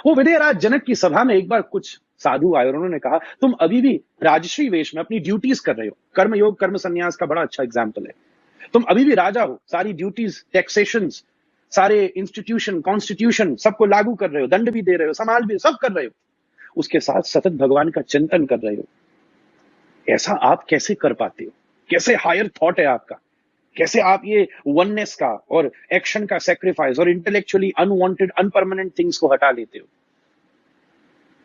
वो विदयराज जनक की सभा में एक बार कुछ साधु आए और उन्होंने कहा, तुम अभी भी राजश्री वेश में अपनी ड्यूटीज कर रहे हो। कर्म योग कर्म संन्यास का बड़ा अच्छा एग्जाम्पल है। तुम अभी भी राजा हो, सारी ड्यूटीज, टैक्सेशन, सारे इंस्टीट्यूशन, कॉन्स्टिट्यूशन सबको लागू कर रहे हो, दंड भी दे रहे हो, समाज भी सब कर रहे हो, उसके साथ सतत भगवान का चिंतन कर रहे हो। ऐसा आप कैसे कर पाते हो? कैसे हायर थॉट है आपका? कैसे आप ये वननेस का और एक्शन का सेक्रीफाइस और इंटेलेक्चुअली अनवांटेड अनपरमानेंट थिंग्स को हटा लेते हो?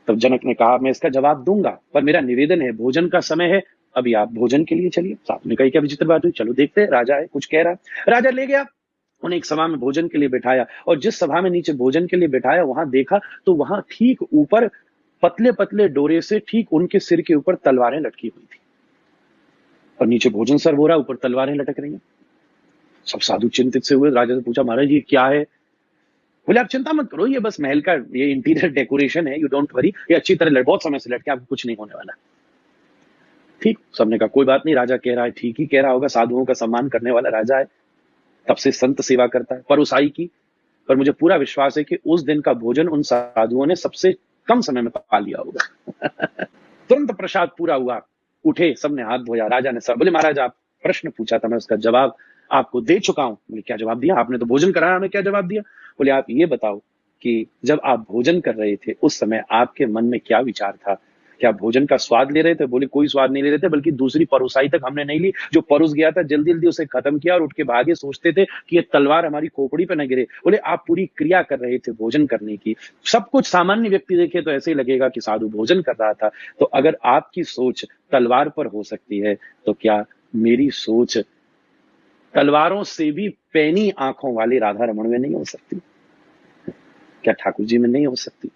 तब जनक ने कहा, मैं इसका जवाब दूंगा, पर मेरा निवेदन है, भोजन का समय है, अभी आप भोजन के लिए चलिए। साथ में कही, क्या विचित्र बात हुई, चलो देखते हैं, राजा है, कुछ कह रहा है। राजा ले गया, उन्हें एक सभा में भोजन के लिए बिठाया, और जिस सभा में नीचे भोजन के लिए बिठाया, वहां देखा तो वहां ठीक ऊपर पतले पतले डोरे से ठीक उनके सिर के ऊपर तलवारें लटकी हुई थी, और नीचे भोजन सर्व हो रहा, ऊपर तलवारें लटक रही हैं। सब साधु चिंतित से हुए, राजा से पूछा, महाराज ये क्या है? बोले, आप चिंता मत करो, ये बस महल का ये इंटीरियर डेकोरेशन है, यू डोंट वरी, ये अच्छी तरह बहुत समय से लटके, आपको कुछ नहीं होने वाला। ठीक, सबने कहा कोई बात नहीं, राजा कह रहा है ठीक ही कह रहा होगा, साधुओं का सम्मान करने वाला राजा है, तब से संत सेवा करता है, परोसाई की। पर मुझे पूरा विश्वास है कि उस दिन का भोजन उन साधुओं ने सबसे कम समय में पका लिया होगा। तुरंत प्रसाद पूरा हुआ, उठे, सबने हाथ धोया। राजा ने सब बोले, महाराज आप प्रश्न पूछा था, मैं उसका जवाब आपको दे चुका हूं। बोले, क्या जवाब दिया? आपने तो भोजन कराया, हमें क्या जवाब दिया? बोले, आप ये बताओ कि जब आप भोजन कर रहे थे उस समय आपके मन में क्या विचार था? क्या भोजन का स्वाद ले रहे थे? बोले, कोई स्वाद नहीं ले रहे थे, बल्कि दूसरी परोसाई तक हमने नहीं ली, जो परोस गया था जल्दी जल्दी उसे खत्म किया और उठ के भागे, सोचते थे कि ये तलवार हमारी खोपड़ी पे न गिरे। बोले, आप पूरी क्रिया कर रहे थे भोजन करने की। सब कुछ सामान्य व्यक्ति देखे तो ऐसे ही लगेगा कि साधु भोजन कर रहा था। तो अगर आपकी सोच तलवार पर हो सकती है, तो क्या मेरी सोच तलवारों से भी पैनी आंखों वाली राधा रमण में नहीं हो सकती? क्या ठाकुर जी में नहीं हो सकती?